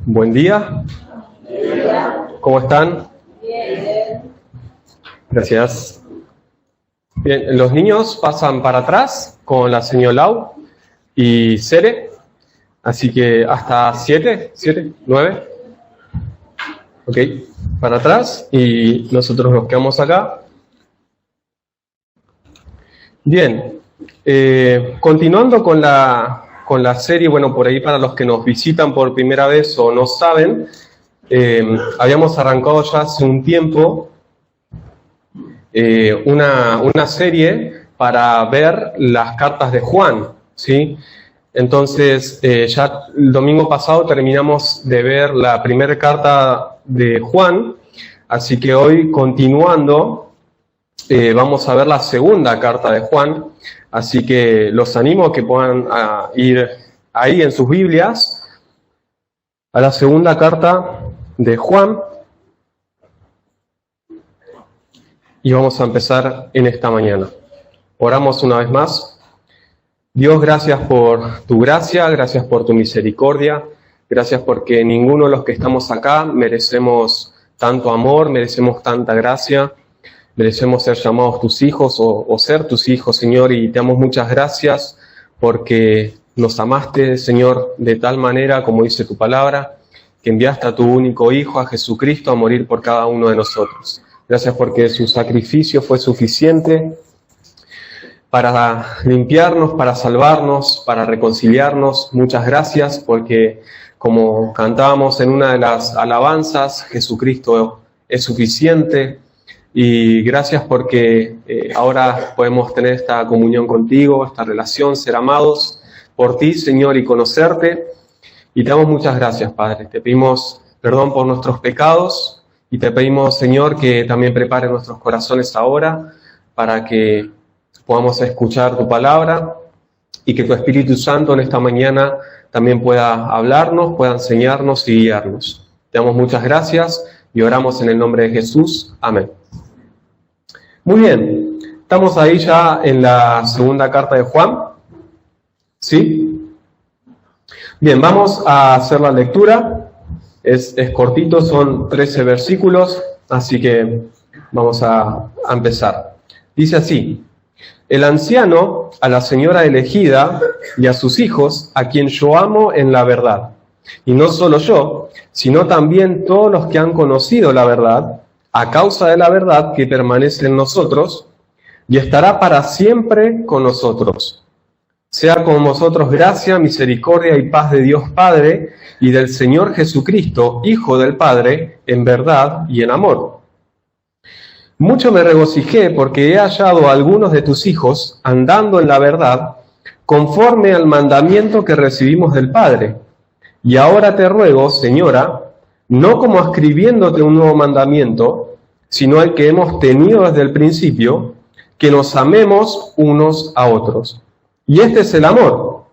Buen día. ¿Cómo están? Bien. Gracias. Bien, los niños pasan para atrás con la señora Lau y Cere. Así que hasta 7, 9. Ok, para atrás y nosotros nos quedamos acá. Bien, continuando con la serie, bueno, por ahí para los que nos visitan por primera vez o no saben, habíamos arrancado ya hace un tiempo una serie para ver las cartas de Juan, ¿sí? Entonces, ya el domingo pasado terminamos de ver la primera carta de Juan, así que hoy, continuando, vamos a ver la segunda carta de Juan, así que los animo a que puedan ir ahí en sus Biblias a la segunda carta de Juan, y vamos a empezar en esta mañana. Oramos una vez más. Dios, gracias por tu gracia, gracias por tu misericordia, gracias porque ninguno de los que estamos acá merecemos tanto amor, merecemos tanta gracia, merecemos ser llamados tus hijos o ser tus hijos, Señor, y te damos muchas gracias porque nos amaste, Señor, de tal manera, como dice tu palabra, que enviaste a tu único Hijo, a Jesucristo, a morir por cada uno de nosotros. Gracias porque su sacrificio fue suficiente para limpiarnos, para salvarnos, para reconciliarnos. Muchas gracias porque, como cantábamos en una de las alabanzas, Jesucristo es suficiente. Y gracias porque ahora podemos tener esta comunión contigo, esta relación, ser amados por ti, Señor, y conocerte. Y te damos muchas gracias, Padre. Te pedimos perdón por nuestros pecados y te pedimos, Señor, que también prepare nuestros corazones ahora para que podamos escuchar tu palabra y que tu Espíritu Santo en esta mañana también pueda hablarnos, pueda enseñarnos y guiarnos. Te damos muchas gracias y oramos en el nombre de Jesús. Amén. Muy bien, estamos ahí ya en la segunda carta de Juan. ¿Sí? Bien, vamos a hacer la lectura. Es cortito, son 13 versículos, así que vamos a empezar. Dice así: el anciano a la señora elegida y a sus hijos, a quien yo amo en la verdad. Y no solo yo, sino también todos los que han conocido la verdad, a causa de la verdad que permanece en nosotros, y estará para siempre con nosotros. Sea con vosotros gracia, misericordia y paz de Dios Padre y del Señor Jesucristo, Hijo del Padre, en verdad y en amor. Mucho me regocijé porque he hallado a algunos de tus hijos andando en la verdad, conforme al mandamiento que recibimos del Padre. Y ahora te ruego, Señora, no como escribiéndote un nuevo mandamiento, sino el que hemos tenido desde el principio, que nos amemos unos a otros. Y este es el amor,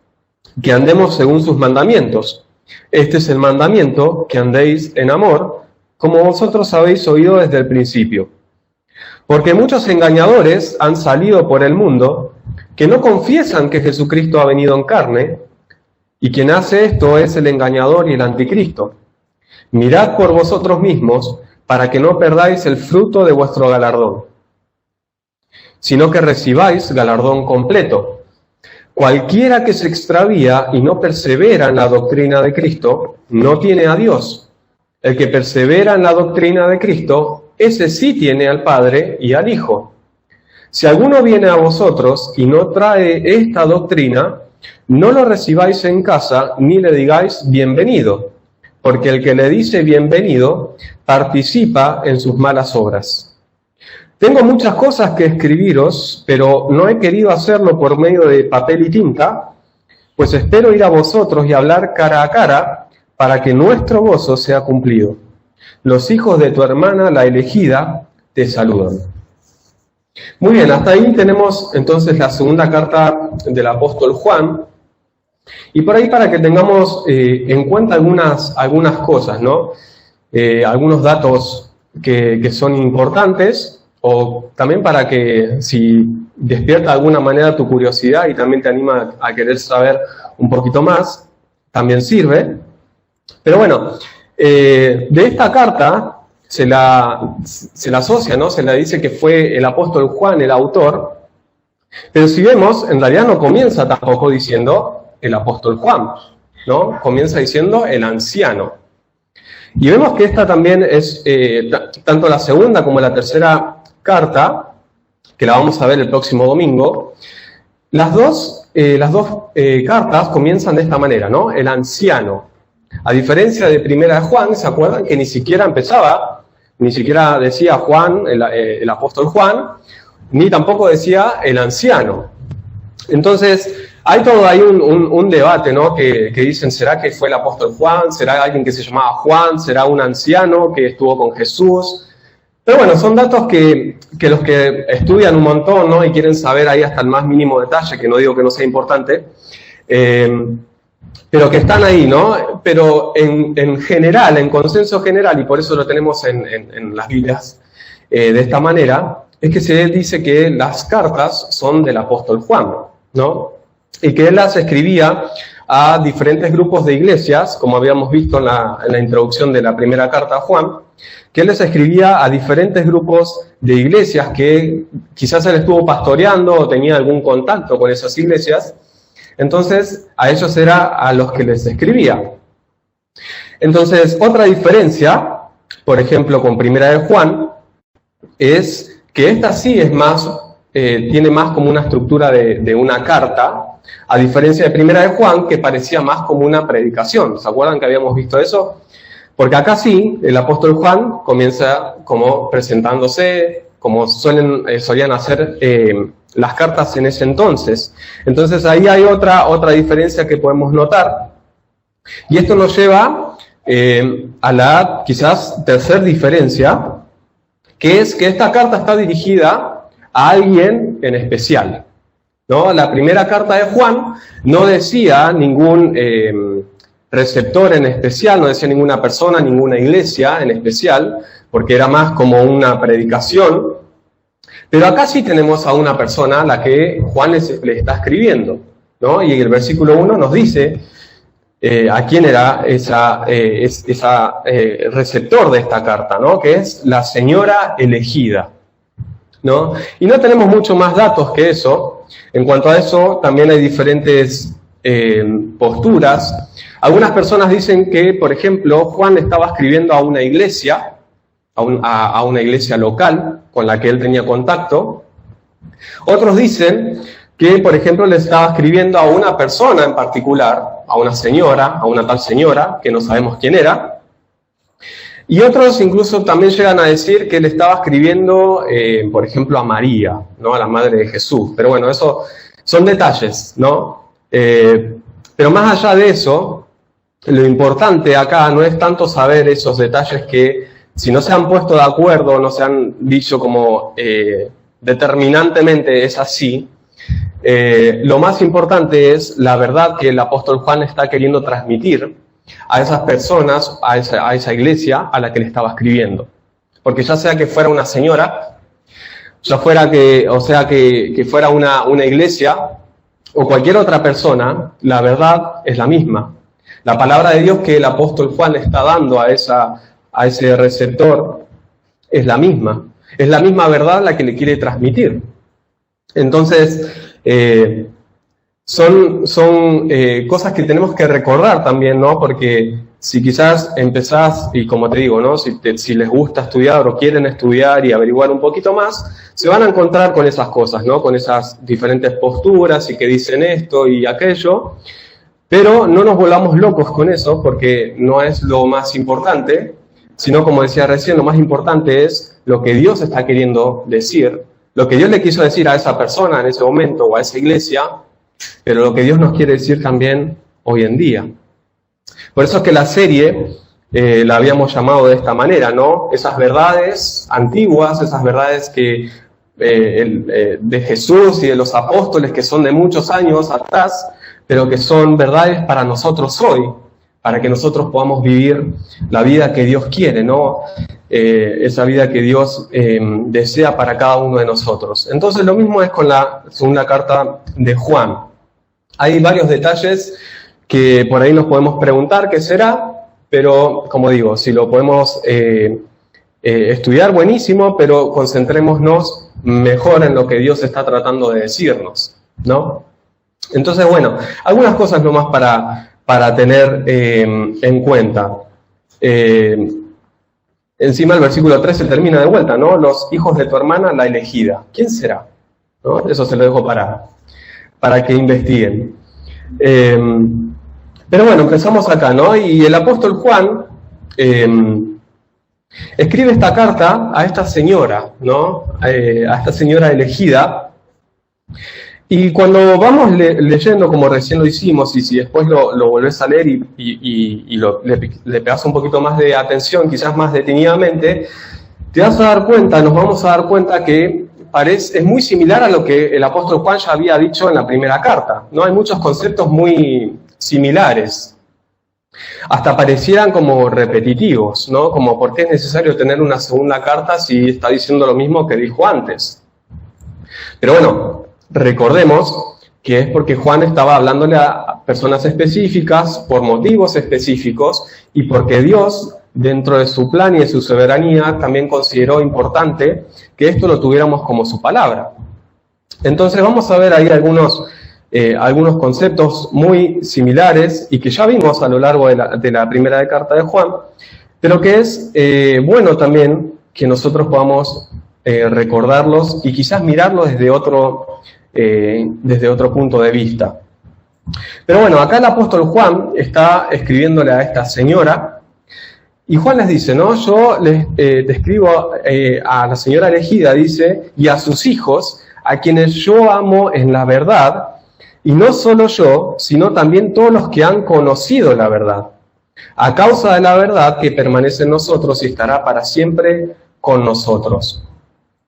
que andemos según sus mandamientos. Este es el mandamiento, que andéis en amor, como vosotros habéis oído desde el principio. Porque muchos engañadores han salido por el mundo, que no confiesan que Jesucristo ha venido en carne, y quien hace esto es el engañador y el anticristo. Mirad por vosotros mismos, para que no perdáis el fruto de vuestro galardón, sino que recibáis galardón completo. Cualquiera que se extravía y no persevera en la doctrina de Cristo, no tiene a Dios. El que persevera en la doctrina de Cristo, ese sí tiene al Padre y al Hijo. Si alguno viene a vosotros y no trae esta doctrina, no lo recibáis en casa ni le digáis bienvenido, porque el que le dice bienvenido participa en sus malas obras. Tengo muchas cosas que escribiros, pero no he querido hacerlo por medio de papel y tinta, pues espero ir a vosotros y hablar cara a cara para que nuestro gozo sea cumplido. Los hijos de tu hermana, la elegida, te saludan. Muy bien, hasta ahí tenemos entonces la segunda carta del apóstol Juan. Y por ahí para que tengamos en cuenta algunas cosas, ¿no? Algunos datos que son importantes, o también para que si despierta de alguna manera tu curiosidad y también te anima a querer saber un poquito más, también sirve. Pero bueno, de esta carta se la asocia, ¿no? Se la dice que fue el apóstol Juan el autor, pero si vemos, en realidad no comienza tampoco diciendo el apóstol Juan, ¿no? Comienza diciendo el anciano. Y vemos que esta también es, tanto la segunda como la tercera carta, que la vamos a ver el próximo domingo, las dos cartas comienzan de esta manera, ¿no? El anciano. A diferencia de primera de Juan, ¿se acuerdan? Que ni siquiera empezaba, ni siquiera decía Juan, el apóstol Juan, ni tampoco decía el anciano. Entonces, hay todo ahí un debate, ¿no? Que dicen, ¿será que fue el apóstol Juan? ¿Será alguien que se llamaba Juan? ¿Será un anciano que estuvo con Jesús? Pero bueno, son datos que los que estudian un montón, ¿no? Y quieren saber ahí hasta el más mínimo detalle, que no digo que no sea importante, pero que están ahí, ¿no? Pero en general, en consenso general, y por eso lo tenemos en las Biblias de esta manera, es que se dice que las cartas son del apóstol Juan, ¿no? Y que él las escribía a diferentes grupos de iglesias, como habíamos visto en la introducción de la primera carta a Juan, que él les escribía a diferentes grupos de iglesias que quizás él estuvo pastoreando o tenía algún contacto con esas iglesias. Entonces, a ellos era a los que les escribía. Entonces, otra diferencia, por ejemplo, con primera de Juan, es que esta sí es más, tiene más como una estructura de una carta, a diferencia de primera de Juan, que parecía más como una predicación. ¿Se acuerdan que habíamos visto eso? Porque acá sí, el apóstol Juan comienza como presentándose, como solían hacer las cartas en ese entonces. Entonces ahí hay otra diferencia que podemos notar. Y esto nos lleva a la quizás tercera diferencia, que es que esta carta está dirigida a alguien en especial, ¿no? La primera carta de Juan no decía ningún receptor en especial, no decía ninguna persona, ninguna iglesia en especial, porque era más como una predicación. Pero acá sí tenemos a una persona a la que Juan le está escribiendo, ¿no? Y el versículo 1 nos dice a quién era esa receptor de esta carta, ¿no? Que es la señora elegida, ¿no? Y no tenemos mucho más datos que eso. En cuanto a eso, también hay diferentes posturas. Algunas personas dicen que, por ejemplo, Juan estaba escribiendo a una iglesia, a una iglesia local con la que él tenía contacto. Otros dicen que, por ejemplo, le estaba escribiendo a una persona en particular, a una señora, a una tal señora, que no sabemos quién era. Y otros incluso también llegan a decir que le estaba escribiendo, por ejemplo, a María, ¿no? A la madre de Jesús. Pero bueno, eso son detalles, ¿no? Pero más allá de eso, lo importante acá no es tanto saber esos detalles que, si no se han puesto de acuerdo, no se han dicho como determinantemente es así, lo más importante es la verdad que el apóstol Juan está queriendo transmitir a esas personas, a esa iglesia a la que le estaba escribiendo. Porque ya sea que fuera una señora, ya fuera que fuera una iglesia o cualquier otra persona, la verdad es la misma. La palabra de Dios que el apóstol Juan le está dando a ese receptor es la misma. Es la misma verdad la que le quiere transmitir. Entonces, son cosas que tenemos que recordar también, ¿no? Porque si quizás empezás, y como te digo, ¿no? Si les gusta estudiar o quieren estudiar y averiguar un poquito más, se van a encontrar con esas cosas, ¿no? Con esas diferentes posturas y que dicen esto y aquello. Pero no nos volvamos locos con eso, porque no es lo más importante, sino, como decía recién, lo más importante es lo que Dios está queriendo decir, lo que Dios le quiso decir a esa persona en ese momento o a esa iglesia, pero lo que Dios nos quiere decir también hoy en día. Por eso es que la serie la habíamos llamado de esta manera, ¿no? Esas verdades antiguas, esas verdades que de Jesús y de los apóstoles que son de muchos años atrás, pero que son verdades para nosotros hoy, para que nosotros podamos vivir la vida que Dios quiere, ¿no? Esa vida que Dios desea para cada uno de nosotros. Entonces lo mismo es con la segunda carta de Juan. Hay varios detalles que por ahí nos podemos preguntar qué será, pero como digo, si lo podemos estudiar, buenísimo, pero concentrémonos mejor en lo que Dios está tratando de decirnos, ¿no? Entonces, bueno, algunas cosas nomás para tener en cuenta. Encima el versículo 13 termina de vuelta, ¿no? Los hijos de tu hermana, la elegida. ¿Quién será? ¿No? Eso se lo dejo para que investiguen. Pero bueno, empezamos acá, ¿no? Y el apóstol Juan escribe esta carta a esta señora, ¿no? A esta señora elegida. Y cuando vamos leyendo, como recién lo hicimos, y si después lo volvés a leer y le pegás un poquito más de atención, quizás más detenidamente, te vas a dar cuenta, nos vamos a dar cuenta que es muy similar a lo que el apóstol Juan ya había dicho en la primera carta, ¿no? Hay muchos conceptos muy similares. Hasta parecieran como repetitivos, ¿no? Como por qué es necesario tener una segunda carta si está diciendo lo mismo que dijo antes. Pero bueno, recordemos que es porque Juan estaba hablándole a personas específicas, por motivos específicos, y porque Dios, dentro de su plan y de su soberanía, también consideró importante que esto lo tuviéramos como su palabra. Entonces vamos a ver ahí algunos conceptos muy similares y que ya vimos a lo largo de la primera carta de Juan, pero que es bueno también que nosotros podamos recordarlos y quizás mirarlos desde otro punto de vista. Pero bueno, acá el apóstol Juan está escribiéndole a esta señora y Juan les dice, ¿no? Yo te escribo a la señora elegida, dice, y a sus hijos, a quienes yo amo en la verdad, y no solo yo, sino también todos los que han conocido la verdad, a causa de la verdad que permanece en nosotros y estará para siempre con nosotros.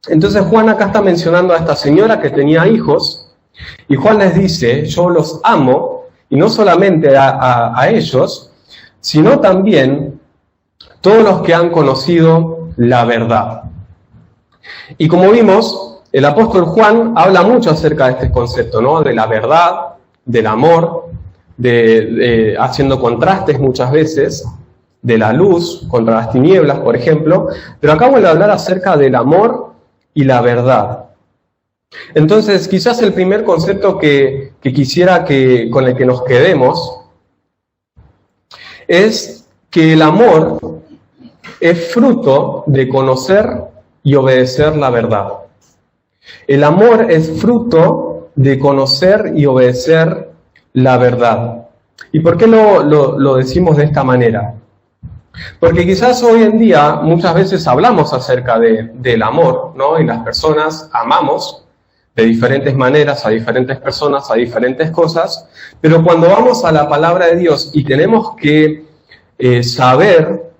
Entonces Juan acá está mencionando a esta señora que tenía hijos, y Juan les dice, yo los amo, y no solamente a ellos, sino también todos los que han conocido la verdad. Y como vimos, el apóstol Juan habla mucho acerca de este concepto, ¿no? De la verdad, del amor, haciendo contrastes muchas veces, de la luz contra las tinieblas, por ejemplo, pero acá vuelve a hablar acerca del amor y la verdad. Entonces, quizás el primer concepto que quisiera con el que nos quedemos es que el amor es fruto de conocer y obedecer la verdad. El amor es fruto de conocer y obedecer la verdad. ¿Y por qué lo decimos de esta manera? Porque quizás hoy en día muchas veces hablamos acerca del amor, ¿no? Y las personas amamos de diferentes maneras a diferentes personas, a diferentes cosas, pero cuando vamos a la palabra de Dios y tenemos que saber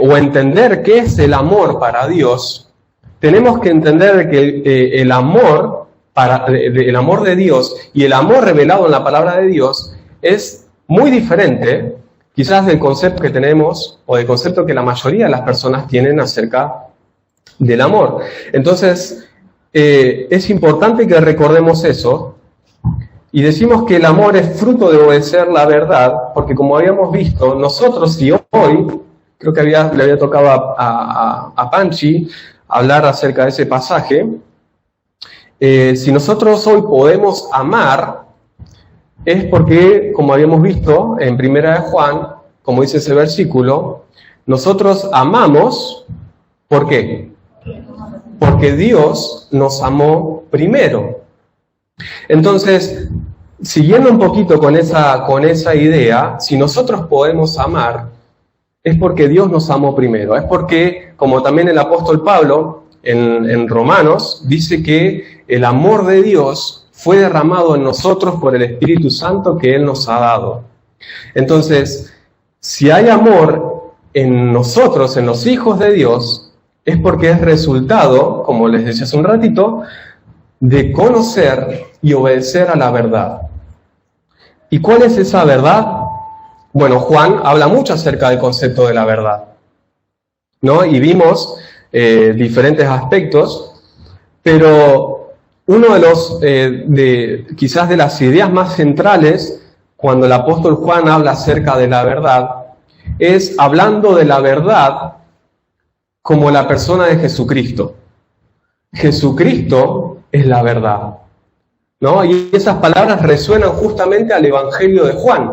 o entender qué es el amor para Dios, tenemos que entender que el amor de Dios y el amor revelado en la palabra de Dios es muy diferente, quizás del concepto que tenemos o del concepto que la mayoría de las personas tienen acerca del amor. Entonces, es importante que recordemos eso y decimos que el amor es fruto de obedecer la verdad, porque como habíamos visto, nosotros y hoy, creo que le había tocado a Panchi hablar acerca de ese pasaje, si nosotros hoy podemos amar, es porque, como habíamos visto en Primera de Juan, como dice ese versículo, nosotros amamos, ¿por qué? Porque Dios nos amó primero. Entonces, siguiendo un poquito con esa idea, si nosotros podemos amar, es porque Dios nos amó primero. Es porque, como también el apóstol Pablo en Romanos, dice que el amor de Dios fue derramado en nosotros por el Espíritu Santo que Él nos ha dado. Entonces, si hay amor en nosotros, en los hijos de Dios, es porque es resultado, como les decía hace un ratito, de conocer y obedecer a la verdad. ¿Y cuál es esa verdad? Bueno, Juan habla mucho acerca del concepto de la verdad, ¿no? Y vimos diferentes aspectos, pero uno de los, quizás de las ideas más centrales, cuando el apóstol Juan habla acerca de la verdad, es hablando de la verdad como la persona de Jesucristo. Jesucristo es la verdad, ¿no? Y esas palabras resuenan justamente al Evangelio de Juan.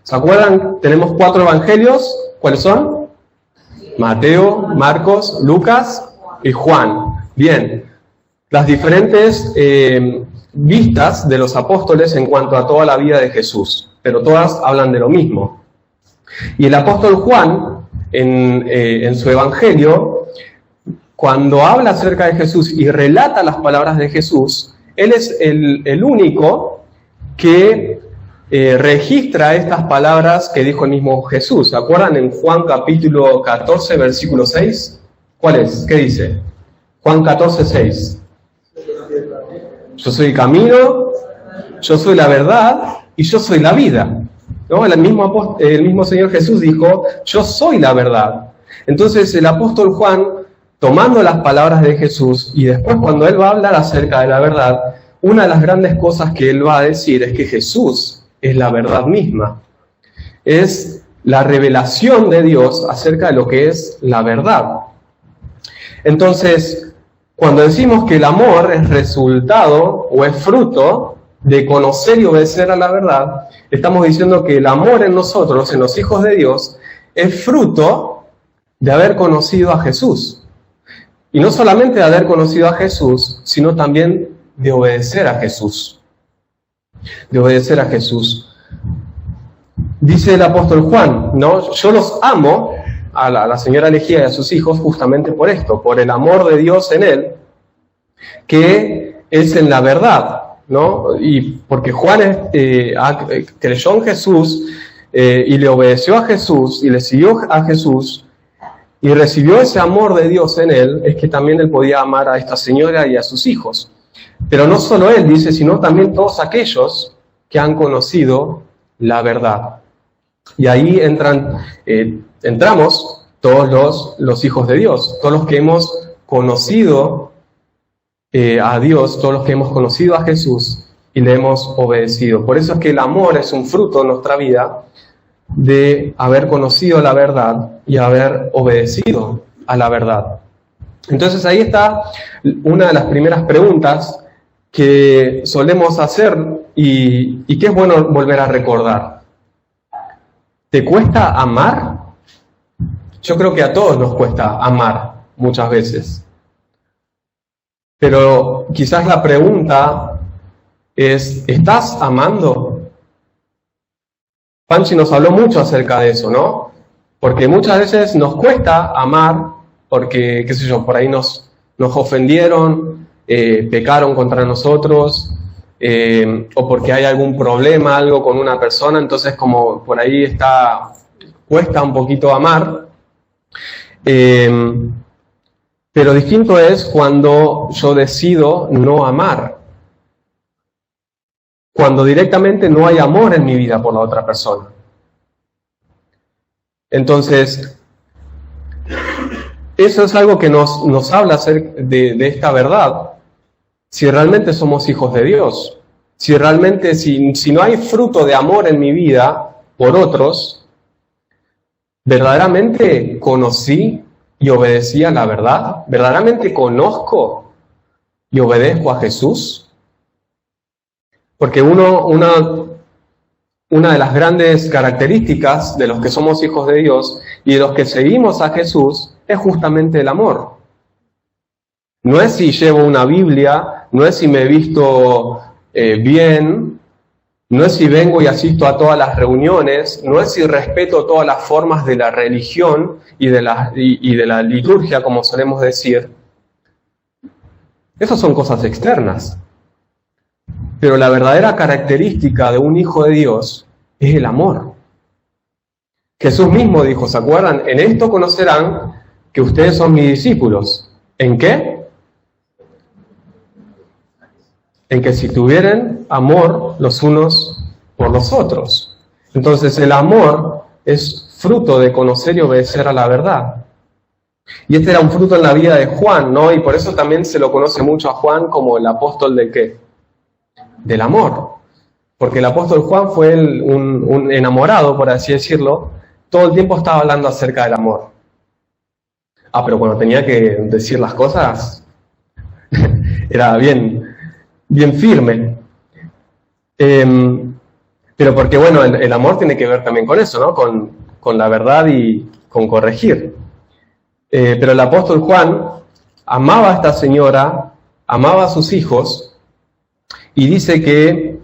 ¿Se acuerdan? Tenemos 4 evangelios. ¿Cuáles son? Mateo, Marcos, Lucas y Juan. Bien, las diferentes vistas de los apóstoles en cuanto a toda la vida de Jesús, pero todas hablan de lo mismo. Y el apóstol Juan, en su evangelio, cuando habla acerca de Jesús y relata las palabras de Jesús, él es el único que registra estas palabras que dijo el mismo Jesús. ¿Se acuerdan en Juan capítulo 14, versículo 6? ¿Cuál es? ¿Qué dice? Juan 14, 6. Yo soy el camino, yo soy la verdad y yo soy la vida, ¿no? El mismo Señor Jesús dijo, yo soy la verdad. Entonces el apóstol Juan, tomando las palabras de Jesús, y después cuando él va a hablar acerca de la verdad, una de las grandes cosas que él va a decir es que Jesús es la verdad misma. Es la revelación de Dios acerca de lo que es la verdad. Entonces, cuando decimos que el amor es resultado o es fruto de conocer y obedecer a la verdad, estamos diciendo que el amor en nosotros, en los hijos de Dios, es fruto de haber conocido a Jesús. Y no solamente de haber conocido a Jesús, sino también de obedecer a Jesús. De obedecer a Jesús. Dice el apóstol Juan, ¿no? Yo los amo a la señora Legía y a sus hijos justamente por esto, por el amor de Dios en él, que es en la verdad, ¿no? Y porque Juan creyó en Jesús y le obedeció a Jesús y le siguió a Jesús y recibió ese amor de Dios en él, es que también él podía amar a esta señora y a sus hijos. Pero no solo él, dice, sino también todos aquellos que han conocido la verdad. Y ahí entramos todos los hijos de Dios, todos los que hemos conocido a Dios, todos los que hemos conocido a Jesús y le hemos obedecido. Por eso es que el amor es un fruto de nuestra vida de haber conocido la verdad y haber obedecido a la verdad. Entonces ahí está una de las primeras preguntas que solemos hacer y que es bueno volver a recordar. ¿Te cuesta amar? Yo creo que a todos nos cuesta amar muchas veces. Pero quizás la pregunta es, ¿estás amando? Panchi nos habló mucho acerca de eso, ¿no? Porque muchas veces nos cuesta amar porque, qué sé yo, por ahí nos ofendieron, pecaron contra nosotros, o porque hay algún problema, algo con una persona, entonces como por ahí cuesta un poquito amar. Pero distinto es cuando yo decido no amar. Cuando directamente no hay amor en mi vida por la otra persona. Entonces, eso es algo que nos habla acerca de esta verdad. Si realmente somos hijos de Dios. Si realmente, si no hay fruto de amor en mi vida por otros, ¿verdaderamente conocí y obedecí a la verdad? ¿Verdaderamente conozco y obedezco a Jesús? Porque una de las grandes características de los que somos hijos de Dios y de los que seguimos a Jesús es justamente el amor. No es si llevo una Biblia, no es si me he visto bien, no es si vengo y asisto a todas las reuniones, no es si respeto todas las formas de la religión y de la liturgia, como solemos decir. Esas son cosas externas. Pero la verdadera característica de un hijo de Dios es el amor. Jesús mismo dijo, ¿se acuerdan? En esto conocerán que ustedes son mis discípulos. ¿En qué? En que si tuvieran amor los unos por los otros. Entonces el amor es fruto de conocer y obedecer a la verdad. Y este era un fruto en la vida de Juan, ¿no? Y por eso también se lo conoce mucho a Juan como el apóstol ¿de qué? Del amor. Porque el apóstol Juan fue un enamorado, por así decirlo, todo el tiempo estaba hablando acerca del amor. Pero cuando tenía que decir las cosas, era bien firme. Pero porque, bueno, el amor tiene que ver también con eso, ¿no? Con la verdad y con corregir. Pero el apóstol Juan amaba a esta señora, amaba a sus hijos, y dice que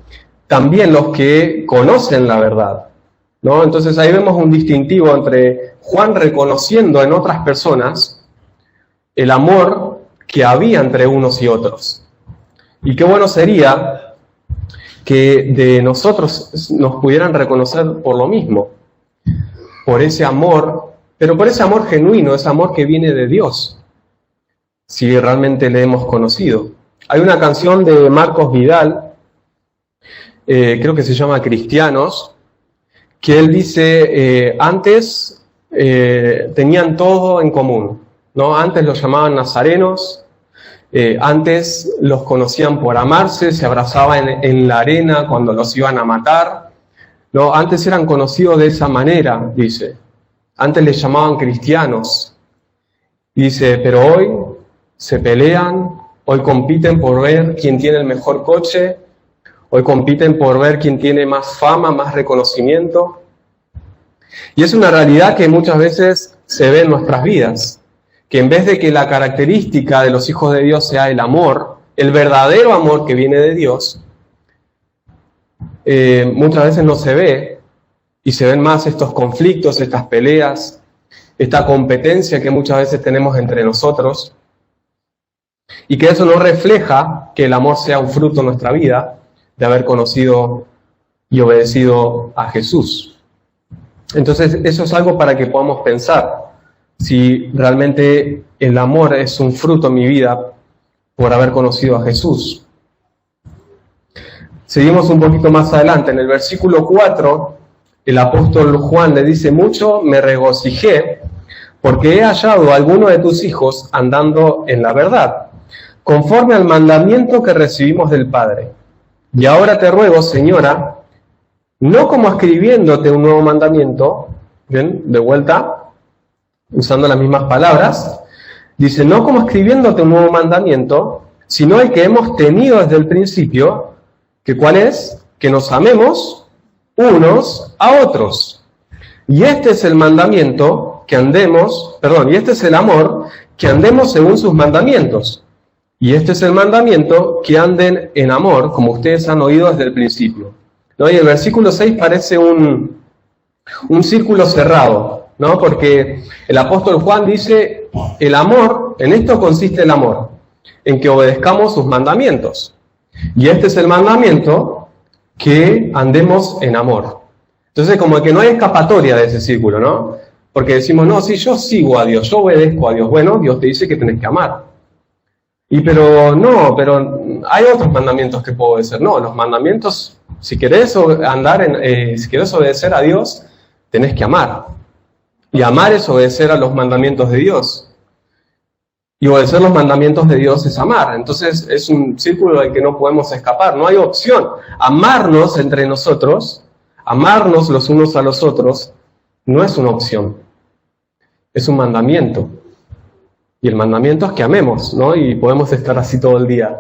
también los que conocen la verdad, ¿no? Entonces ahí vemos un distintivo entre Juan reconociendo en otras personas el amor que había entre unos y otros. Y qué bueno sería que de nosotros nos pudieran reconocer por lo mismo, por ese amor, pero por ese amor genuino, ese amor que viene de Dios, si realmente le hemos conocido. Hay una canción de Marcos Vidal, creo que se llama Cristianos, que él dice, antes tenían todo en común, ¿no? Antes los llamaban nazarenos, antes los conocían por amarse, se abrazaban en la arena cuando los iban a matar, ¿no? Antes eran conocidos de esa manera, dice. Antes les llamaban cristianos. Dice, pero hoy se pelean, hoy compiten por ver quién tiene el mejor coche, hoy compiten por ver quién tiene más fama, más reconocimiento. Y es una realidad que muchas veces se ve en nuestras vidas, que en vez de que la característica de los hijos de Dios sea el amor, el verdadero amor que viene de Dios, muchas veces no se ve, y se ven más estos conflictos, estas peleas, esta competencia que muchas veces tenemos entre nosotros, y que eso no refleja que el amor sea un fruto en nuestra vida de haber conocido y obedecido a Jesús. Entonces eso es algo para que podamos pensar si realmente el amor es un fruto en mi vida por haber conocido a Jesús. Seguimos un poquito más adelante, en el versículo 4, el apóstol Juan le dice, mucho me regocijé porque he hallado a alguno de tus hijos andando en la verdad, conforme al mandamiento que recibimos del Padre. Y ahora te ruego, señora, no como escribiéndote un nuevo mandamiento, ¿bien? De vuelta, usando las mismas palabras, dice, no como escribiéndote un nuevo mandamiento, sino el que hemos tenido desde el principio, que ¿cuál es? Que nos amemos unos a otros. Y este es el mandamiento que andemos, y este es el amor, que andemos según sus mandamientos. Y este es el mandamiento, que anden en amor, como ustedes han oído desde el principio. ¿No? Y el versículo 6 parece un círculo cerrado, ¿no? Porque el apóstol Juan dice, el amor, en esto consiste el amor, en que obedezcamos sus mandamientos. Y este es el mandamiento, que andemos en amor. Entonces como que no hay escapatoria de ese círculo, ¿no? Porque decimos, no, si yo sigo a Dios, yo obedezco a Dios, bueno, Dios te dice que tenés que amar. Pero hay otros mandamientos que puedo obedecer. No, los mandamientos, si querés si querés obedecer a Dios, tenés que amar. Y amar es obedecer a los mandamientos de Dios. Y obedecer los mandamientos de Dios es amar. Entonces es un círculo del que no podemos escapar, no hay opción. Amarnos entre nosotros, amarnos los unos a los otros, no es una opción. Es un mandamiento. Y el mandamiento es que amemos, ¿no? Y podemos estar así todo el día.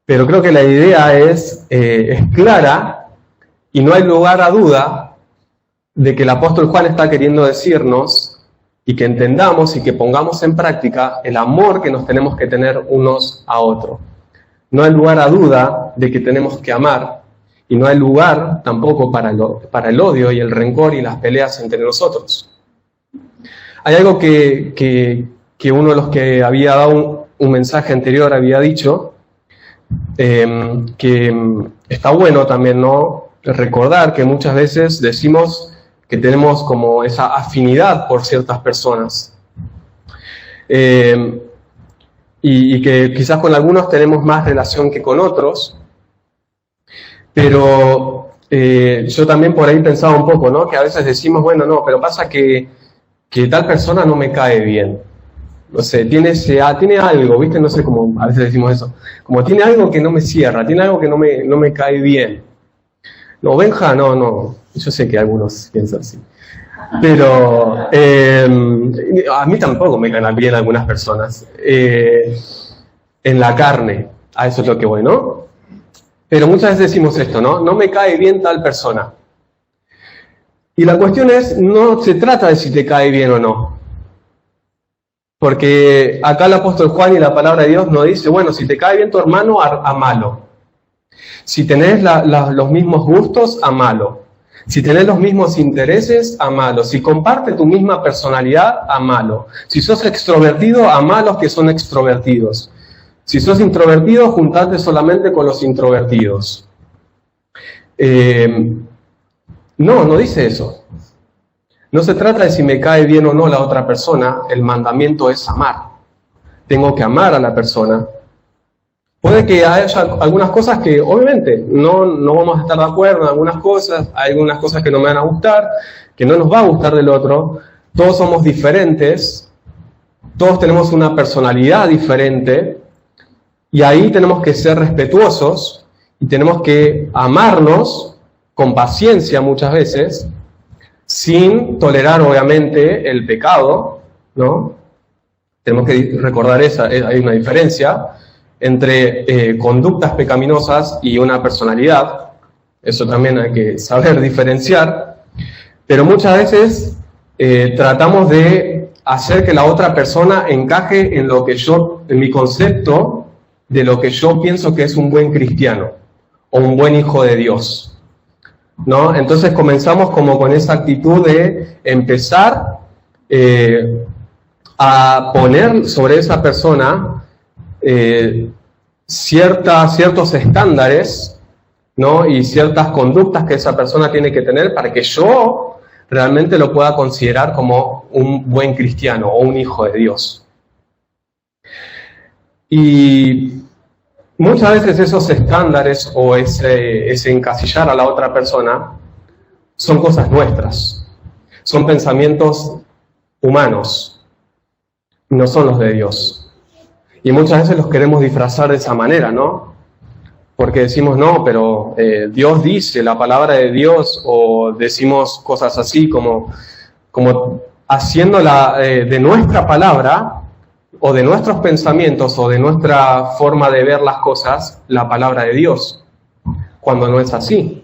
Pero creo que la idea es clara y no hay lugar a duda de que el apóstol Juan está queriendo decirnos y que entendamos y que pongamos en práctica el amor que nos tenemos que tener unos a otros. No hay lugar a duda de que tenemos que amar y no hay lugar tampoco para el odio y el rencor y las peleas entre nosotros. Hay algo que uno de los que había dado un mensaje anterior había dicho, que está bueno también, ¿no? Recordar que muchas veces decimos que tenemos como esa afinidad por ciertas personas. Y que quizás con algunos tenemos más relación que con otros. Pero yo también por ahí pensaba un poco, ¿no? Que a veces decimos, bueno, no, pero pasa que tal persona no me cae bien. No sé, tiene algo, ¿viste? No sé cómo a veces decimos eso. Como tiene algo que no me cierra, tiene algo que no me cae bien. No, Benja, no. Yo sé que algunos piensan así. Pero a mí tampoco me caen bien algunas personas. En la carne, a eso es lo que voy, ¿no? Pero muchas veces decimos esto, ¿no? No me cae bien tal persona. Y la cuestión es, no se trata de si te cae bien o no. Porque acá el apóstol Juan y la palabra de Dios nos dice, bueno, si te cae bien tu hermano, amalo. Si tenés los mismos gustos, amalo. Si tenés los mismos intereses, amalo. Si comparte tu misma personalidad, amalo. Si sos extrovertido, ama a los que son extrovertidos. Si sos introvertido, juntate solamente con los introvertidos. No dice eso. No se trata de si me cae bien o no la otra persona, el mandamiento es amar. Tengo que amar a la persona. Puede que haya algunas cosas que obviamente no vamos a estar de acuerdo en algunas cosas, hay algunas cosas que no me van a gustar, que no nos va a gustar del otro. Todos somos diferentes, todos tenemos una personalidad diferente y ahí tenemos que ser respetuosos y tenemos que amarnos con paciencia muchas veces, sin tolerar obviamente el pecado, ¿no? Tenemos que recordar hay una diferencia entre conductas pecaminosas y una personalidad. Eso también hay que saber diferenciar. Pero muchas veces tratamos de hacer que la otra persona encaje en en mi concepto de lo que yo pienso que es un buen cristiano o un buen hijo de Dios, ¿no? Entonces comenzamos como con esa actitud de empezar a poner sobre esa persona ciertos estándares, ¿no? Y ciertas conductas que esa persona tiene que tener para que yo realmente lo pueda considerar como un buen cristiano o un hijo de Dios. Y muchas veces esos estándares o ese encasillar a la otra persona son cosas nuestras, son pensamientos humanos, no son los de Dios. Y muchas veces los queremos disfrazar de esa manera, ¿no? Porque decimos, no, pero Dios dice, la palabra de Dios, o decimos cosas así como haciéndola de nuestra palabra, o de nuestros pensamientos, o de nuestra forma de ver las cosas, la palabra de Dios, cuando no es así.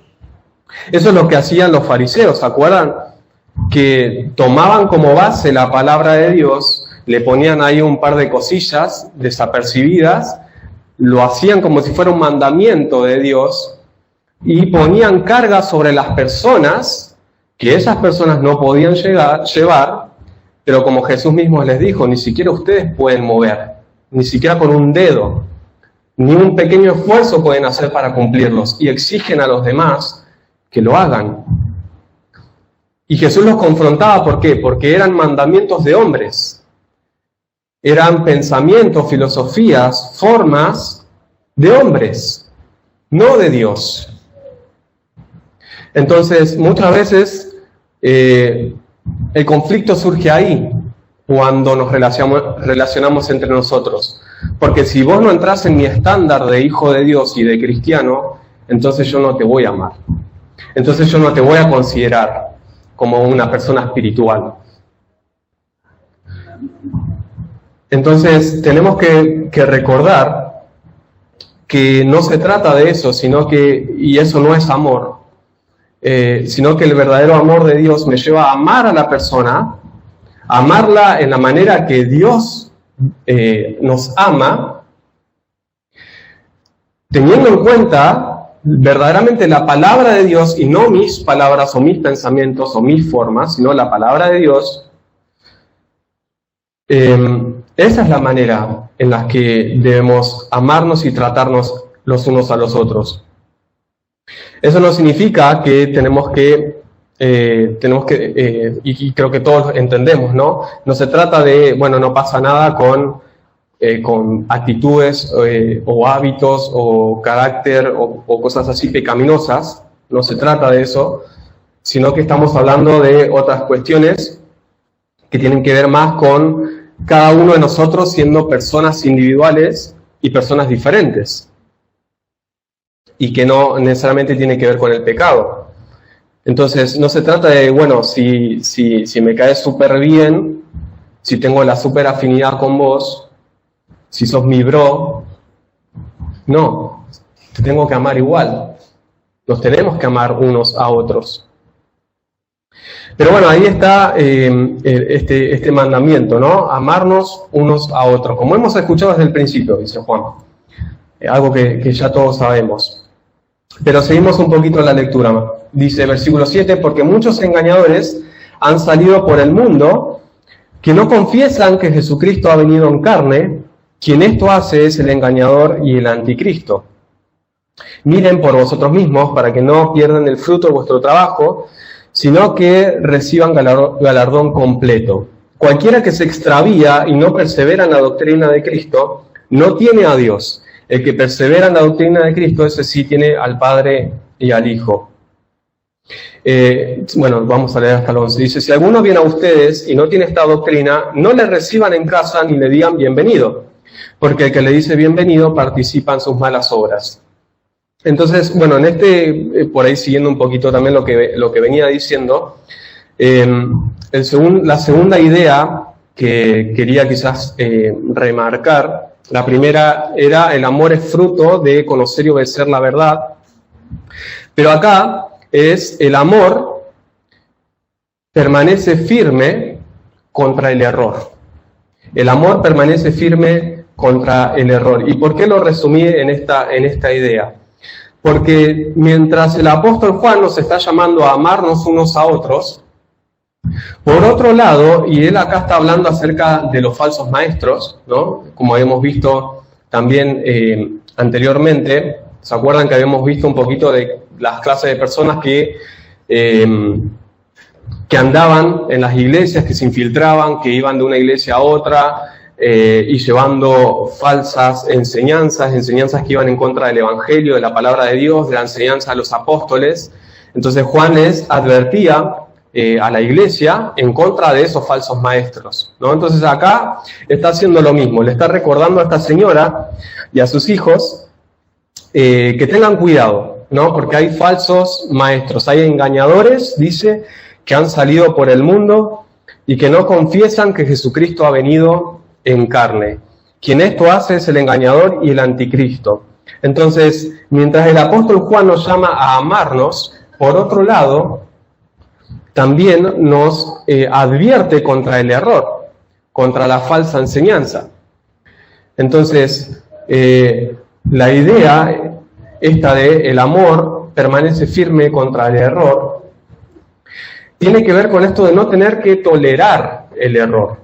Eso es lo que hacían los fariseos, ¿se acuerdan? Que tomaban como base la palabra de Dios, le ponían ahí un par de cosillas desapercibidas, lo hacían como si fuera un mandamiento de Dios y ponían carga sobre las personas que esas personas no podían llevar, pero como Jesús mismo les dijo, ni siquiera ustedes pueden mover, ni siquiera con un dedo, ni un pequeño esfuerzo pueden hacer para cumplirlos y exigen a los demás que lo hagan. Y Jesús los confrontaba, ¿por qué? Porque eran mandamientos de hombres. Eran pensamientos, filosofías, formas de hombres, no de Dios. Entonces, muchas veces el conflicto surge ahí, cuando nos relacionamos entre nosotros. Porque si vos no entras en mi estándar de hijo de Dios y de cristiano, entonces yo no te voy a amar. Entonces yo no te voy a considerar como una persona espiritual. Entonces tenemos que recordar que no se trata de eso, y eso no es amor, sino que el verdadero amor de Dios me lleva a amar a la persona, a amarla en la manera que Dios nos ama, teniendo en cuenta verdaderamente la palabra de Dios y no mis palabras o mis pensamientos o mis formas, sino la palabra de Dios. Esa es la manera en la que debemos amarnos y tratarnos los unos a los otros. Eso no significa que y creo que todos entendemos, ¿no? No se trata de, bueno, no pasa nada con actitudes o hábitos o carácter o cosas así pecaminosas. No se trata de eso, sino que estamos hablando de otras cuestiones que tienen que ver más con cada uno de nosotros siendo personas individuales y personas diferentes, y que no necesariamente tiene que ver con el pecado. Entonces, no se trata de, bueno, si me caes súper bien, si tengo la súper afinidad con vos, si sos mi bro. No, te tengo que amar igual. Nos tenemos que amar unos a otros. Pero bueno, ahí está este mandamiento, ¿no? Amarnos unos a otros. Como hemos escuchado desde el principio, dice Juan. Algo que ya todos sabemos. Pero seguimos un poquito la lectura. Dice versículo 7, porque muchos engañadores han salido por el mundo que no confiesan que Jesucristo ha venido en carne. Quien esto hace es el engañador y el anticristo. Miren por vosotros mismos para que no pierdan el fruto de vuestro trabajo, sino que reciban galardón completo. Cualquiera que se extravía y no persevera en la doctrina de Cristo, no tiene a Dios. El que persevera en la doctrina de Cristo, ese sí tiene al Padre y al Hijo. Bueno, vamos a leer hasta el 11. Dice, si alguno viene a ustedes y no tiene esta doctrina, no le reciban en casa ni le digan bienvenido, porque el que le dice bienvenido participa en sus malas obras. Entonces, bueno, por ahí siguiendo un poquito también lo que venía diciendo, la segunda idea que quería quizás remarcar, la primera era el amor es fruto de conocer y obedecer la verdad, pero acá es el amor permanece firme contra el error. El amor permanece firme contra el error. ¿Y por qué lo resumí en esta idea? Porque mientras el apóstol Juan nos está llamando a amarnos unos a otros, por otro lado, y él acá está hablando acerca de los falsos maestros, ¿no? Como habíamos visto también anteriormente, ¿se acuerdan que habíamos visto un poquito de las clases de personas que andaban en las iglesias, que se infiltraban, que iban de una iglesia a otra, y llevando falsas enseñanzas que iban en contra del Evangelio, de la palabra de Dios, de la enseñanza de los apóstoles? Entonces Juan les advertía a la iglesia en contra de esos falsos maestros, ¿no? Entonces acá está haciendo lo mismo, le está recordando a esta señora y a sus hijos que tengan cuidado, ¿no? Porque hay falsos maestros, hay engañadores, dice, que han salido por el mundo y que no confiesan que Jesucristo ha venido en carne. Quien esto hace es el engañador y el anticristo. Entonces, mientras el apóstol Juan nos llama a amarnos, por otro lado, también nos advierte contra el error, contra la falsa enseñanza. Entonces, la idea esta de el amor permanece firme contra el error tiene que ver con esto de no tener que tolerar el error,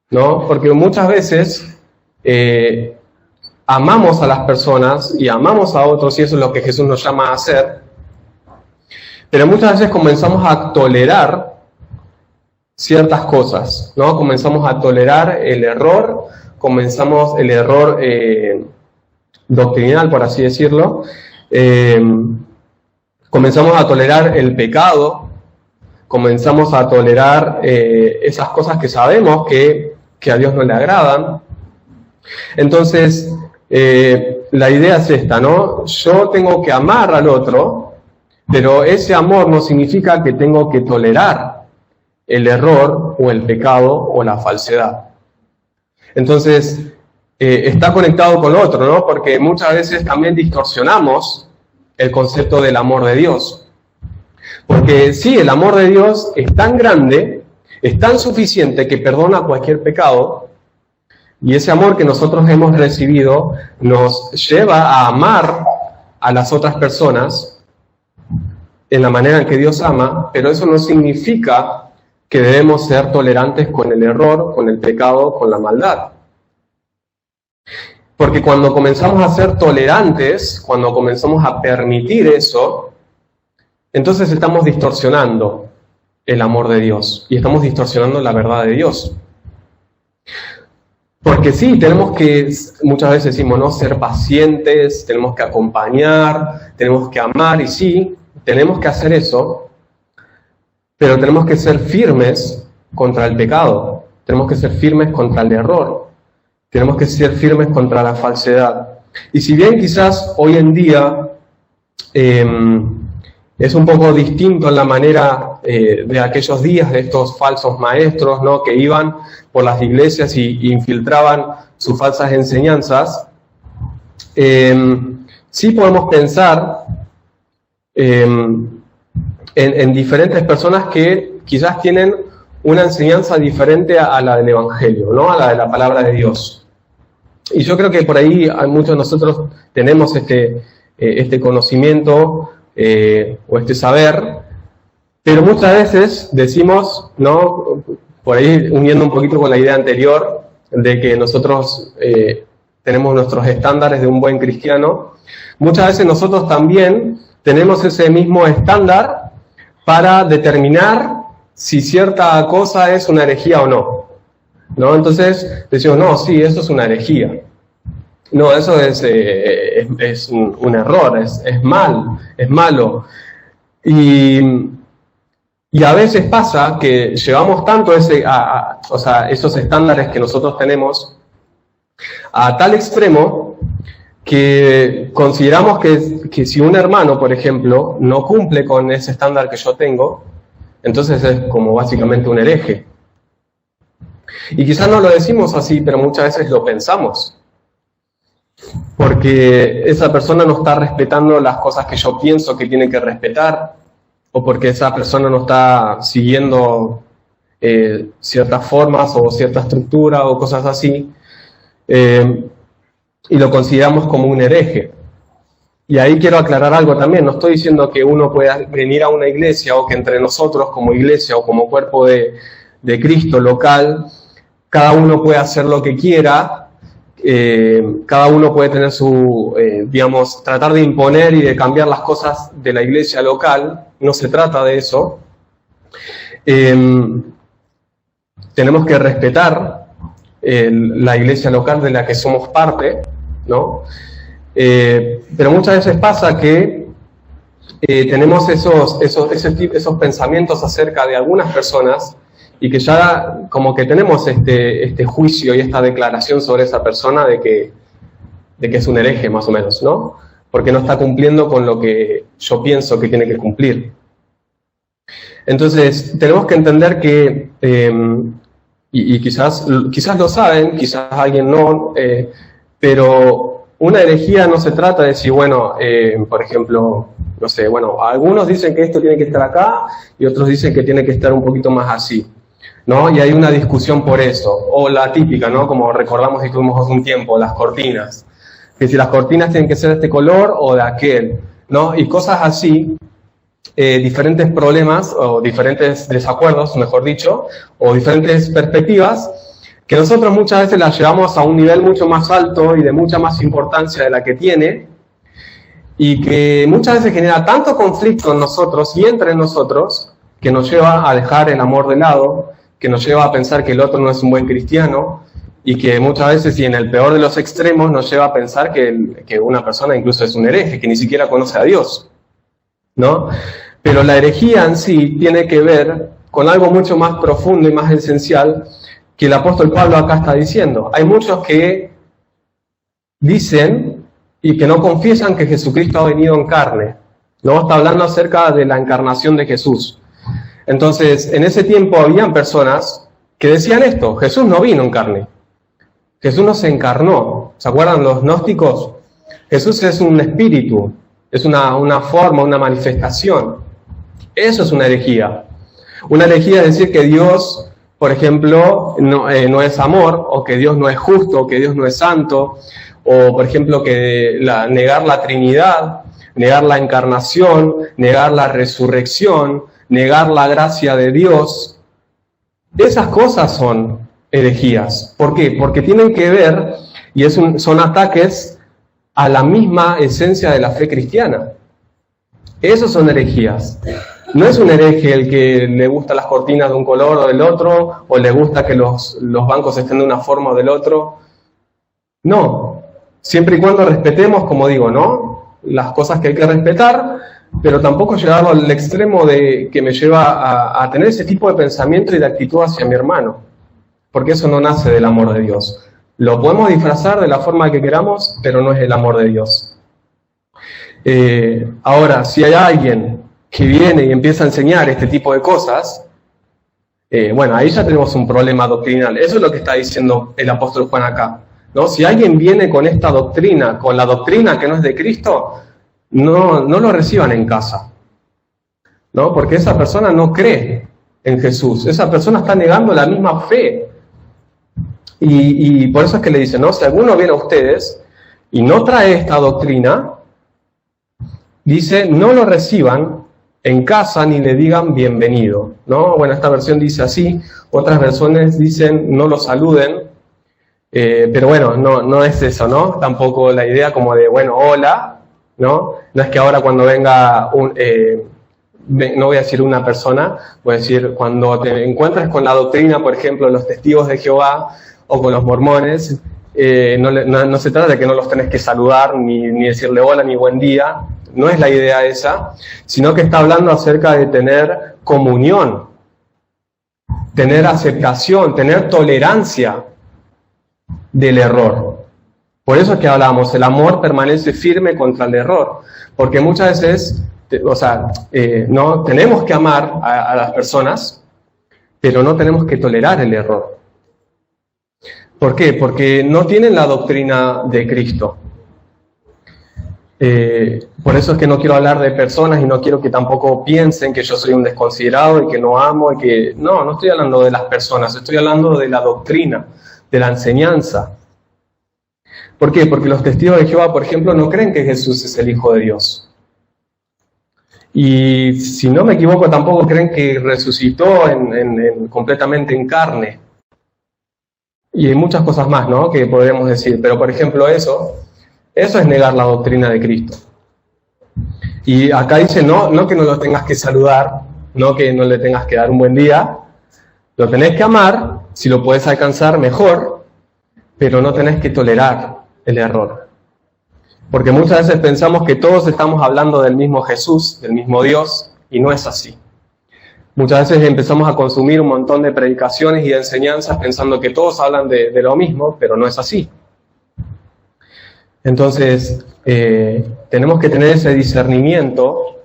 ¿no? Porque muchas veces amamos a las personas y amamos a otros, y eso es lo que Jesús nos llama a hacer, pero muchas veces comenzamos a tolerar ciertas cosas, ¿no? Comenzamos a tolerar el error, doctrinal, por así decirlo, comenzamos a tolerar el pecado, comenzamos a tolerar esas cosas que sabemos que a Dios no le agradan. Entonces, la idea es esta, ¿no? Yo tengo que amar al otro, pero ese amor no significa que tengo que tolerar el error o el pecado o la falsedad. Entonces, está conectado con lo otro, ¿no? Porque muchas veces también distorsionamos el concepto del amor de Dios. Porque sí, el amor de Dios es tan grande, es tan suficiente que perdona cualquier pecado, y ese amor que nosotros hemos recibido nos lleva a amar a las otras personas en la manera en que Dios ama, pero eso no significa que debemos ser tolerantes con el error, con el pecado, con la maldad. Porque cuando comenzamos a ser tolerantes, cuando comenzamos a permitir eso, entonces estamos distorsionando el amor de Dios y estamos distorsionando la verdad de Dios. Porque sí, tenemos que, muchas veces decimos, ¿no?, ser pacientes, tenemos que acompañar, tenemos que amar, y sí, tenemos que hacer eso, pero tenemos que ser firmes contra el pecado, tenemos que ser firmes contra el error, tenemos que ser firmes contra la falsedad. Y si bien quizás hoy en día Es un poco distinto en la manera de aquellos días de estos falsos maestros, ¿no? Que iban por las iglesias y infiltraban sus falsas enseñanzas. Sí podemos pensar en diferentes personas que quizás tienen una enseñanza diferente a la del Evangelio, ¿no? A la de la palabra de Dios. Y yo creo que por ahí muchos de nosotros tenemos este conocimiento o este saber, pero muchas veces decimos, ¿no? Por ahí uniendo un poquito con la idea anterior de que nosotros tenemos nuestros estándares de un buen cristiano, muchas veces nosotros también tenemos ese mismo estándar para determinar si cierta cosa es una herejía o no, ¿no? Entonces decimos, no, sí, eso es una herejía. No, eso es un error, es malo. Y a veces pasa que llevamos tanto esos estándares que nosotros tenemos a tal extremo que consideramos que si un hermano, por ejemplo, no cumple con ese estándar que yo tengo, entonces es como básicamente un hereje. Y quizás no lo decimos así, pero muchas veces lo pensamos. Porque esa persona no está respetando las cosas que yo pienso que tiene que respetar, o porque esa persona no está siguiendo ciertas formas o cierta estructura o cosas así, y lo consideramos como un hereje. Y ahí quiero aclarar algo también, no estoy diciendo que uno pueda venir a una iglesia o que entre nosotros como iglesia o como cuerpo de Cristo local, cada uno puede hacer lo que quiera, cada uno puede tener tratar de imponer y de cambiar las cosas de la iglesia local, no se trata de eso. Tenemos que respetar la iglesia local de la que somos parte, ¿no? Pero muchas veces pasa que tenemos esos pensamientos acerca de algunas personas y que ya como que tenemos este juicio y esta declaración sobre esa persona de que es un hereje más o menos, ¿no? Porque no está cumpliendo con lo que yo pienso que tiene que cumplir. Entonces tenemos que entender que, y quizás lo saben, quizás alguien no, pero una herejía no se trata de decir, bueno, por ejemplo, no sé, bueno, algunos dicen que esto tiene que estar acá y otros dicen que tiene que estar un poquito más así, ¿no? Y hay una discusión por eso. O la típica, ¿no? Como recordamos y tuvimos hace un tiempo, las cortinas. Que si las cortinas tienen que ser de este color o de aquel, ¿no? Y cosas así, diferentes problemas o diferentes desacuerdos, mejor dicho, o diferentes perspectivas, que nosotros muchas veces las llevamos a un nivel mucho más alto y de mucha más importancia de la que tiene, y que muchas veces genera tanto conflicto en nosotros y entre nosotros, que nos lleva a dejar el amor de lado, que nos lleva a pensar que el otro no es un buen cristiano, y que muchas veces, y en el peor de los extremos, nos lleva a pensar que una persona incluso es un hereje, que ni siquiera conoce a Dios, ¿no? Pero la herejía en sí tiene que ver con algo mucho más profundo y más esencial que el apóstol Pablo acá está diciendo. Hay muchos que dicen y que no confiesan que Jesucristo ha venido en carne, ¿no? Está hablando acerca de la encarnación de Jesús. Entonces, en ese tiempo habían personas que decían esto: Jesús no vino en carne, Jesús no se encarnó. ¿Se acuerdan los gnósticos? Jesús es un espíritu, es una forma, una manifestación. Eso es una herejía. Una herejía es decir que Dios, por ejemplo, no es amor, o que Dios no es justo, o que Dios no es santo, o por ejemplo que negar la Trinidad, negar la encarnación, negar la resurrección, negar la gracia de Dios. Esas cosas son herejías. ¿Por qué? Porque tienen que ver, y son ataques a la misma esencia de la fe cristiana. Esos son herejías. No es un hereje el que le gusta las cortinas de un color o del otro, o le gusta que los bancos estén de una forma o del otro. No. Siempre y cuando respetemos, como digo, ¿no? Las cosas que hay que respetar, pero tampoco llevarlo al extremo de que me lleva a tener ese tipo de pensamiento y de actitud hacia mi hermano. Porque eso no nace del amor de Dios. Lo podemos disfrazar de la forma que queramos, pero no es el amor de Dios. Ahora, si hay alguien que viene y empieza a enseñar este tipo de cosas, bueno, ahí ya tenemos un problema doctrinal. Eso es lo que está diciendo el apóstol Juan acá, ¿no? Si alguien viene con esta doctrina, con la doctrina que no es de Cristo, no lo reciban en casa, ¿no? Porque esa persona no cree en Jesús. Esa persona está negando la misma fe. Y por eso es que le dicen, ¿no? Si alguno viene a ustedes y no trae esta doctrina, dice, no lo reciban en casa ni le digan bienvenido, ¿no? Bueno, esta versión dice así, otras versiones dicen no lo saluden, pero bueno, no es eso, ¿no? Tampoco la idea como de, bueno, hola, ¿no? No es que ahora cuando venga no voy a decir una persona, voy a decir cuando te encuentres con la doctrina, por ejemplo, los testigos de Jehová o con los mormones, no se trata de que no los tenés que saludar, ni decirle hola, ni buen día, no es la idea esa, sino que está hablando acerca de tener comunión, tener aceptación, tener tolerancia del error. Por eso es que hablamos, el amor permanece firme contra el error, porque muchas veces, no tenemos que amar a las personas, pero no tenemos que tolerar el error. ¿Por qué? Porque no tienen la doctrina de Cristo. Por eso es que no quiero hablar de personas y no quiero que tampoco piensen que yo soy un desconsiderado y que no amo y que... No estoy hablando de las personas, estoy hablando de la doctrina, de la enseñanza. ¿Por qué? Porque los testigos de Jehová, por ejemplo, no creen que Jesús es el Hijo de Dios. Y si no me equivoco, tampoco creen que resucitó completamente en carne. Y hay muchas cosas más, ¿no?, que podríamos decir. Pero, por ejemplo, eso es negar la doctrina de Cristo. Y acá dice, no que no lo tengas que saludar, no que no le tengas que dar un buen día. Lo tenés que amar, si lo podés alcanzar, mejor, pero no tenés que tolerar el error. Porque muchas veces pensamos que todos estamos hablando del mismo Jesús, del mismo Dios, y no es así. Muchas veces empezamos a consumir un montón de predicaciones y de enseñanzas pensando que todos hablan de lo mismo, pero no es así. Entonces, tenemos que tener ese discernimiento,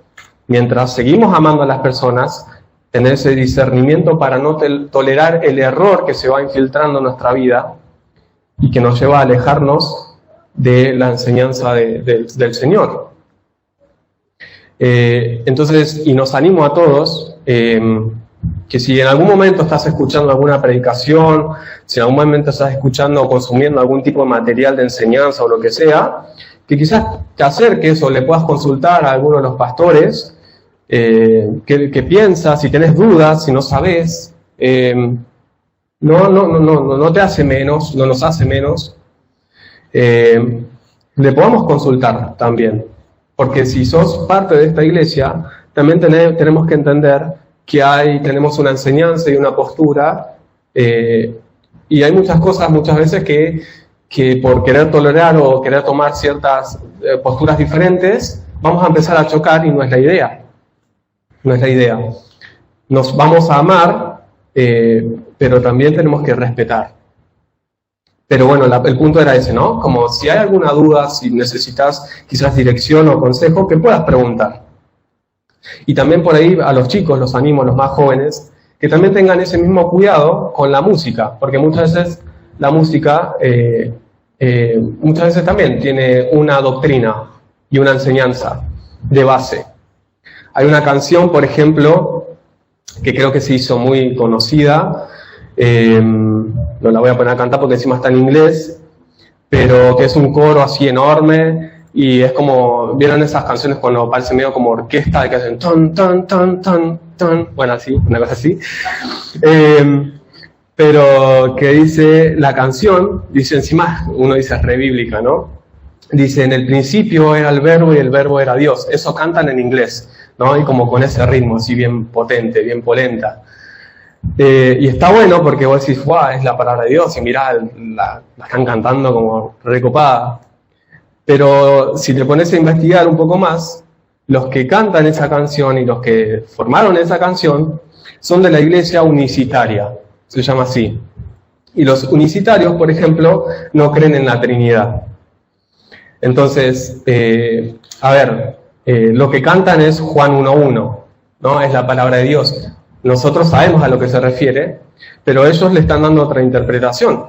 mientras seguimos amando a las personas, tener ese discernimiento para no tolerar el error que se va infiltrando en nuestra vida y que nos lleva a alejarnos de la enseñanza del Señor. Entonces, y nos animo a todos, que si en algún momento estás escuchando alguna predicación, si en algún momento estás escuchando o consumiendo algún tipo de material de enseñanza o lo que sea, que quizás te acerques o le puedas consultar a alguno de los pastores, qué piensas, si tenés dudas, si no sabés, no te hace menos, no nos hace menos. Le podamos consultar también, porque si sos parte de esta iglesia, también tenemos que entender que tenemos una enseñanza y una postura, y hay muchas cosas muchas veces que por querer tolerar o querer tomar ciertas posturas diferentes, vamos a empezar a chocar y no es la idea. No es la idea. Nos vamos a amar, pero también tenemos que respetar. Pero bueno, el punto era ese, ¿no? Como si hay alguna duda, si necesitas quizás dirección o consejo, que puedas preguntar. Y también por ahí a los chicos, los animo, los más jóvenes, que también tengan ese mismo cuidado con la música, porque muchas veces la música, muchas veces también tiene una doctrina y una enseñanza de base. Hay una canción, por ejemplo, que creo que se hizo muy conocida, no la voy a poner a cantar porque encima está en inglés, pero que es un coro así enorme y es como, ¿vieron esas canciones cuando parece medio como orquesta que hacen ton, ton, ton, ton, ton? Bueno, así, una cosa así. Pero que dice la canción, dice encima, uno dice es re bíblica, ¿no? Dice, en el principio era el verbo y el verbo era Dios. Eso cantan en inglés, ¿no? Y como con ese ritmo así bien potente, bien polenta. Y está bueno porque vos decís, ¡guau! Es la palabra de Dios y mirá, la están cantando como recopada. Pero si te pones a investigar un poco más, los que cantan esa canción y los que formaron esa canción son de la iglesia unicitaria, se llama así. Y los unicitarios, por ejemplo, no creen en la Trinidad. Entonces, Lo que cantan es Juan 1:1, ¿no? Es la palabra de Dios. Nosotros sabemos a lo que se refiere, pero ellos le están dando otra interpretación.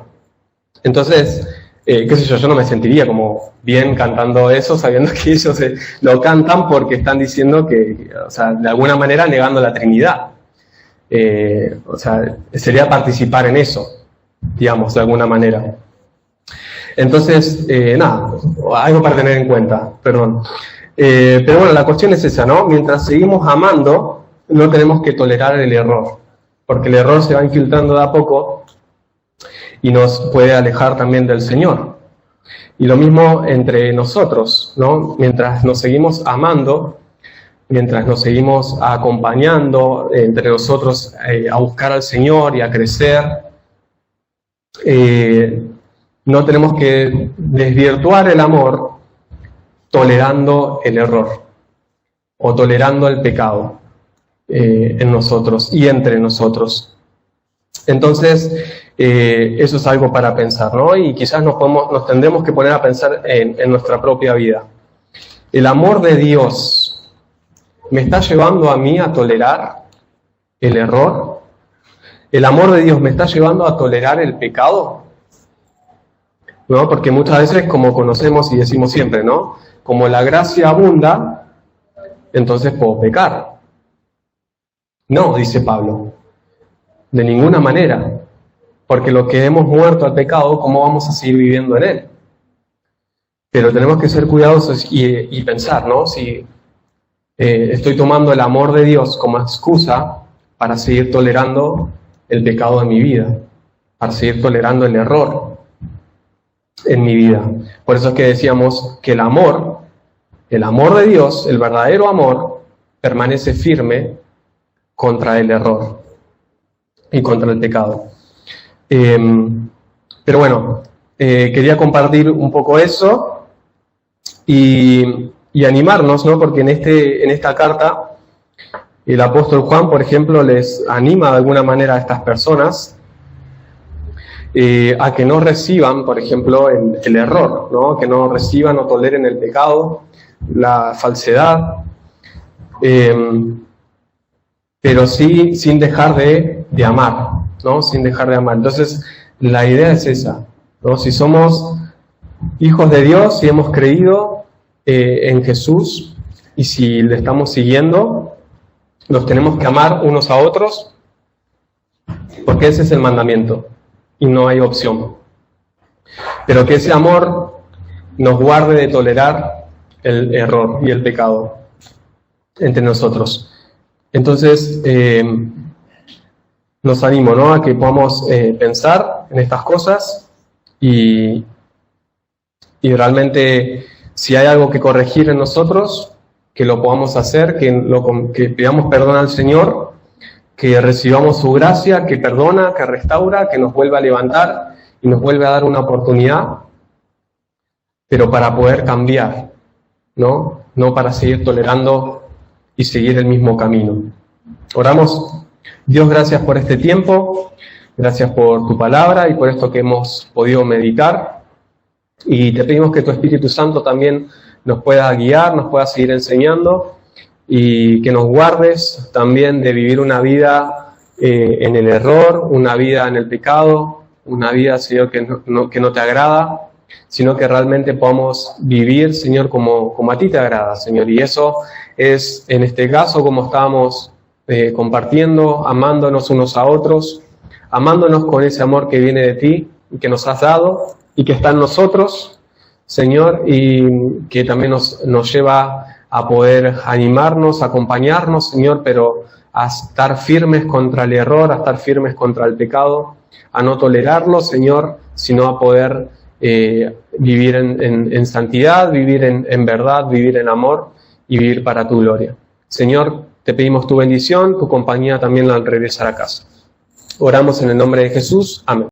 Entonces, qué sé yo no me sentiría como bien cantando eso, sabiendo que ellos lo cantan porque están diciendo que, o sea, de alguna manera negando la Trinidad. O sea, sería participar en eso, digamos, de alguna manera. Entonces, nada, algo para tener en cuenta, perdón. Pero bueno, la cuestión es esa, ¿no? Mientras seguimos amando, no tenemos que tolerar el error, porque el error se va infiltrando de a poco y nos puede alejar también del Señor. Y lo mismo entre nosotros, ¿no? Mientras nos seguimos amando, mientras nos seguimos acompañando entre nosotros a buscar al Señor y a crecer, no tenemos que desvirtuar el amor tolerando el error o tolerando el pecado en nosotros y entre nosotros. Entonces, eso es algo para pensar, ¿no? Y quizás nos tendremos que poner a pensar en nuestra propia vida. ¿El amor de Dios me está llevando a mí a tolerar el error? ¿El amor de Dios me está llevando a tolerar el pecado? ¿No? Porque muchas veces, como conocemos y decimos siempre, ¿no? Como la gracia abunda, entonces puedo pecar. No, dice Pablo, de ninguna manera. Porque lo que hemos muerto al pecado, ¿cómo vamos a seguir viviendo en él? Pero tenemos que ser cuidadosos y pensar, ¿no? Si estoy tomando el amor de Dios como excusa para seguir tolerando el pecado de mi vida, para seguir tolerando el error en mi vida. Por eso es que decíamos que el amor de Dios, el verdadero amor, permanece firme contra el error y contra el pecado. Pero bueno, quería compartir un poco eso y animarnos, ¿no? Porque en esta carta el apóstol Juan, por ejemplo, les anima de alguna manera a estas personas a que no reciban, por ejemplo, el error, ¿no? Que no reciban o toleren el pecado, la falsedad, pero sí sin dejar de amar, ¿no? Sin dejar de amar. Entonces, la idea es esa, ¿no? Si somos hijos de Dios, si hemos creído en Jesús y si le estamos siguiendo, nos tenemos que amar unos a otros, porque ese es el mandamiento y no hay opción. Pero que ese amor nos guarde de tolerar el error y el pecado entre nosotros. Entonces, los animo, ¿no? A que podamos pensar en estas cosas y realmente, si hay algo que corregir en nosotros, que lo podamos hacer, que pidamos perdón al Señor, que recibamos su gracia, que perdona, que restaura, que nos vuelve a levantar y nos vuelve a dar una oportunidad, pero para poder cambiar, ¿no? No para seguir tolerando y seguir el mismo camino. Oramos. Dios, gracias por este tiempo, gracias por tu palabra y por esto que hemos podido meditar. Y te pedimos que tu Espíritu Santo también nos pueda guiar, nos pueda seguir enseñando y que nos guardes también de vivir una vida en el error, una vida en el pecado, una vida, Señor, que no te agrada, sino que realmente podamos vivir, Señor, como a ti te agrada, Señor. Y eso es, en este caso, como estábamos compartiendo, amándonos unos a otros, amándonos con ese amor que viene de ti y que nos has dado y que está en nosotros, Señor, y que también nos lleva a poder animarnos, acompañarnos, Señor, pero a estar firmes contra el error, a estar firmes contra el pecado, a no tolerarlo, Señor, sino a poder vivir en santidad, vivir en verdad, vivir en amor y vivir para tu gloria. Señor, te pedimos tu bendición, tu compañía también al regresar a casa. Oramos en el nombre de Jesús. Amén.